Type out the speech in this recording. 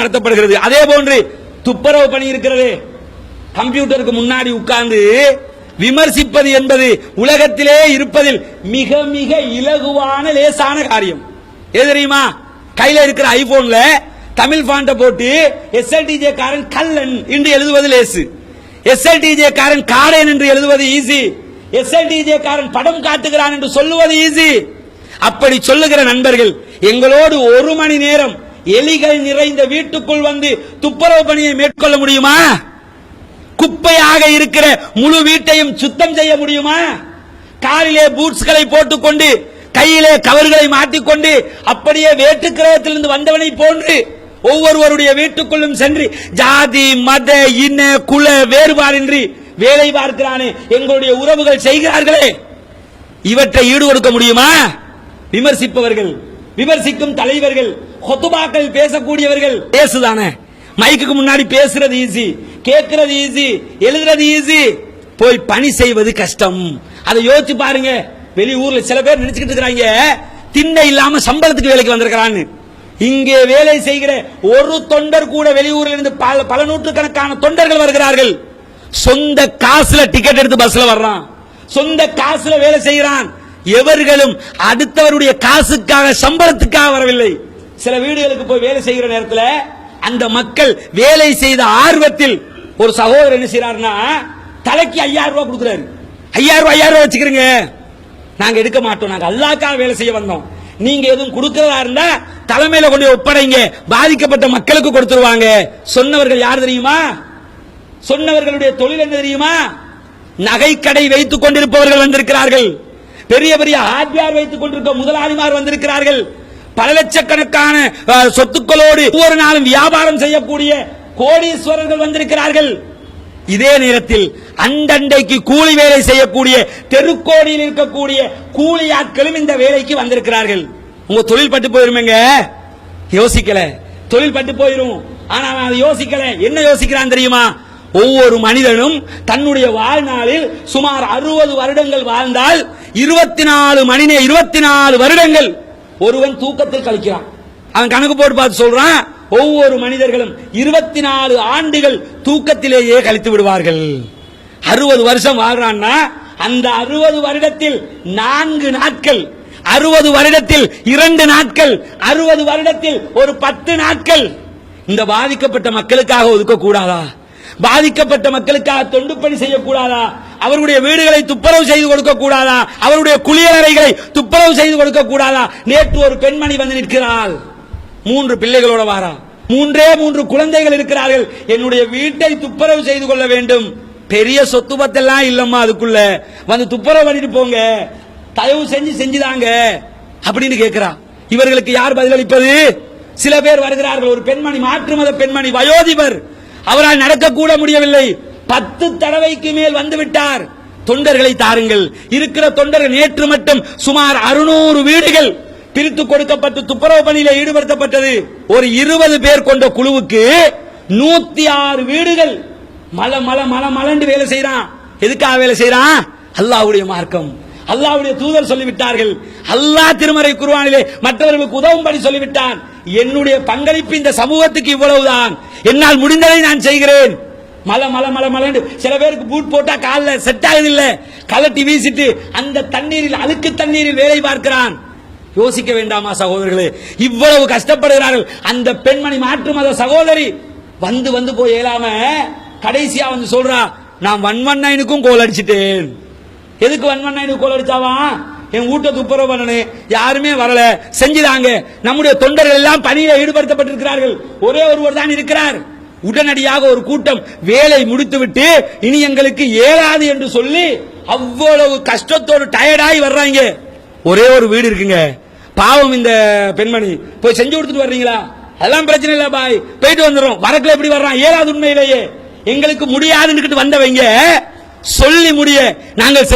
நடத்தப்படுகிறது. அதே போன்று துப்புரவு பணி இருக்கிறது. கம்ப்யூட்டருக்கு முன்னாடி உட்கார்ந்து விமர்சிப்பது என்பது உலகத்திலே இருப்பதில் மிக மிக இலகுவான லேசான காரியம். எது தெரியுமா? கையில இருக்கிற ஐபோன்ல தமிழ் ஃபாண்ட போட்டு எஸ்எல்டிஜே காரன் கல்லன் என்று எழுதுவது லேசு, எஸ்எல்டிஜே காரன் காரன் என்று எழுதுவது ஈஸி, எஸ்எல்டிஜே காரன் படம் காட்டுகிறான் என்று சொல்லுவது ஈஸி. அப்படி சொல்லுகிற நண்பர்கள் எங்களோடு ஒரு மணி நேரம் எலிகள் நிறைந்த வீட்டுக்குள் வந்து துப்புரவு பணியை மேற்கொள்ள முடியுமா? குப்பையாக இருக்கிற முழு வீட்டையும் சுத்தம் செய்ய முடியுமா? காலிலே பூட்ஸ்களை போட்டுக்கொண்டு கையிலே கவர்களை மாட்டிக்கொண்டு அப்படியே வேட்டுக்கிரகத்திலிருந்து வந்தவனை போன்று ஒவ்வொருவருடைய வீட்டுக்குள்ளும் சென்று ஜாதி மத இன குல வேறுபாடின்றி வேலை பார்க்கிறானே எங்களுடைய உறவுகள் செய்கிறார்களே, இவற்றை ஈடுகொடுக்க முடியுமா? விமர்சிப்பவர்கள், விமர்சிக்கும் தலைவர்கள், ஹுதுபாக்கள் பேசக்கூடியவர்கள் பேசுதானே. மைக்கு முன்னாடி பேசுறது ஈஸி, கேட்கிறது ஈஸி, எழுதுறது ஈஸி, போய் பணி செய்வது கஷ்டம். அதை யோசிச்சு பாருங்க. வெளியூர்ல சில பேர் நினைச்சுக்கிட்டு இருக்காங்க திண்ணை இல்லாம சம்பளத்துக்கு வேலைக்கு வந்திருக்கிறான்னு. இங்கே வேலை செய்கிற ஒரு தொண்டர் கூட வெளியூரில் இருந்து பல நூற்றுக்கணக்கான தொண்டர்கள் வருகிறார்கள். சொந்த காசுல டிக்கெட் எடுத்து பஸ்ல வர்றான், சொந்த காசுல வேலை செய்கிறான். எவர்களும் அடுத்தவருடைய காசுக்காக சம்பளத்துக்காக வரவில்லை. சில வீடுகளுக்கு போய் வேலை செய்கிற நேரத்தில் அந்த மக்கள் வேலை செய்த ஆர்வத்தில் ஒரு சகோதரர் என்ன செய்யறாருன்னா தலைக்கு 5000 ரூபாய் கொடுக்கிறாரு. 5000 ரூபாய் வச்சுக்கிறீங்க, நாங்க எடுக்க மாட்டோம், நாங்க அல்லாஹ்க்காக வேலை செய்ய வந்தோம், நீங்க எதுவும் கொடுக்கிறதா இருந்தா தலைமையில கொண்டு ஒப்படைங்க, பாதிக்கப்பட்ட மக்களுக்கு கொடுத்துருவாங்க. சொன்னவர்கள் யார் தெரியுமா? சொன்னவர்களுடைய தொழில் என்ன தெரியுமா? நகைக்கடை வைத்துக் கொண்டிருப்பவர்கள் வந்திருக்கிறார்கள், பெரிய பெரிய ஹார்ட்வேர் வைத்துக் கொண்டிருக்க முதலாளிமார் வந்திருக்கிறார்கள், பல லட்சக்கணக்கான சொத்துக்களோடு ஒவ்வொரு நாளும் வியாபாரம் செய்யக்கூடிய கோடீஸ்வரர்கள் வந்திருக்கிறார்கள். இதே நேரத்தில் அண்டண்டைக்கு கூலி வேலை செய்யக்கூடிய தெருக்கோடியில் இருக்கக்கூடிய கூலி ஆட்களும் இந்த வேலைக்கு வந்திருக்கிறார்கள். உங்க தொழில் பட்டு போயிருமேங்க, யோசிக்கல, தொழில் பட்டு போயிரும். ஆனா அதை யோசிக்கல. என்ன யோசிக்கிறான் தெரியுமா? ஒவ்வொரு மனிதனும் தன்னுடைய வாழ்நாளில் சுமார் 60 வருடங்கள் வாழ்ந்தால் 24 வருடங்கள் ஒருவன் தூக்கத்தில் கழிக்கிறான். அவன் கணக்கு போட்டு பார்த்து சொல்றான், ஒவ்வொரு மனிதர்களும் 24 ஆண்டுகள் தூக்கத்திலேயே கழித்து விடுவார்கள். 60 வருஷம் வாழ்றான்னா அந்த 60 வருடத்தில் 4 நாட்கள், 60 வருடத்தில் 2 நாட்கள், 60 வருடத்தில் ஒரு 10 நாட்கள் இந்த பாதிக்கப்பட்ட மக்களுக்காக ஒதுக்க கூடாதா? பாதிக்கப்பட்ட மக்களுக்காக தொண்டு பணி செய்யக்கூடாதா? அவருடைய வீடுகளை துப்புரவு செய்து கொடுக்க கூடாதா? அவருடைய குளியலறைகளை துப்புரவு செய்து கொடுக்க கூடாதா? நேற்று ஒரு பெண்மணி வந்து நிற்கிறாள், 3 பிள்ளைகளோட வாரா, 3 குழந்தைகள் இருக்கிறார்கள். என்னுடைய வீட்டை துப்புரவு செய்து கொள்ள வேண்டும், பெரிய சொத்து பத்தெல்லாம் இல்லம்மா, அதுக்குள்ள வந்து துப்புரவு பண்ணிட்டு போங்க, தயவு செஞ்சு செஞ்சுதாங்க அப்படின்னு கேட்கிறா. இவர்களுக்கு யார் பதிலளிப்பது? சில பேர் வருகிறார்கள். ஒரு பெண்மணி, மாற்று மத பெண்மணி, வயோதிபர், அவரால் நடக்க கூட முடியவில்லை, 10 தடவைக்கு மேல் வந்து விட்டார். தொண்டர்களை தாருங்கள். இருக்கிற தொண்டர்கள் நேற்று மட்டும் சுமார் 600 வீடுகள் பிரித்து கொடுக்கப்பட்டு துப்புரவு பணியில் ஈடுபடுத்தப்பட்டது. ஒரு 20 பேர் கொண்ட குழுவுக்கு 106 வீடுகள் மல மல மல மலண்டு வேலை செய்யறான். எதுக்காக வேலை செய்யறான்? அல்லாஹ்வுடைய மார்க்கம், அல்லாஹ்வுடைய தூதர் சொல்லிவிட்டார்கள். அல்லாஹ் திருமறை குர்ஆனிலே மற்றவர்களுக்கு உதவும்படி சொல்லிவிட்டான். என்னுடைய பங்களிப்பு இந்த சமூகத்துக்கு இவ்வளவுதான், என்னால் முடிந்ததை நான் செய்கிறேன். மல மல மல மலண்டு சில பேருக்கு பூட் போட்டா காலில் செட் ஆகுதில்லை, கலட்டி வீசிட்டு அந்த தண்ணீரில், அழுக்கு தண்ணீரில் வேலை பார்க்கிறான். யோசிக்க வேண்டாமா சகோதரர்களே? இவ்வளவு கஷ்டப்படுகிறார்கள். அந்த பெண்மணி, மாற்று மத சகோதரி, வந்து போய் இயலாம கடைசியா வந்து சொல்றா, நான் 119க்கும் கோல் அடிச்சிட்டேன். எதுக்கு 119க்கு கோல் அடிச்சாவா? என் வீட்டை துப்புரவு பண்ணணும், யாருமே வரல, செஞ்சுதாங்க. நம்முடைய தொண்டர்கள் எல்லாம் பணியில ஈடுபடுத்தப்பட்டிருக்கிறார்கள், ஒரே ஒருவர் தான் இருக்கிறார். உடனடியாக ஒரு கூட்டம் வேலை முடித்துவிட்டு இனி எங்களுக்கு ஏறாது என்று சொல்லி அவ்வளவு கஷ்டத்தோடு டயர்டாகி வர்றாங்க. ஒரே ஒரு வீடு இருக்குங்க, பாவம் இந்த பெண்மணி, போய் செஞ்சு கொடுத்துட்டு வர்றீங்களா? அதெல்லாம் பிரச்சனை இல்ல பாய், போயிட்டு வந்துடும். வரக்குல எப்படி வர்றான்? ஏறாது. உண்மையிலேயே எங்களுக்கு முடியாதுன்னு வந்தவங்க சொல்லி முடிய நாங்கள்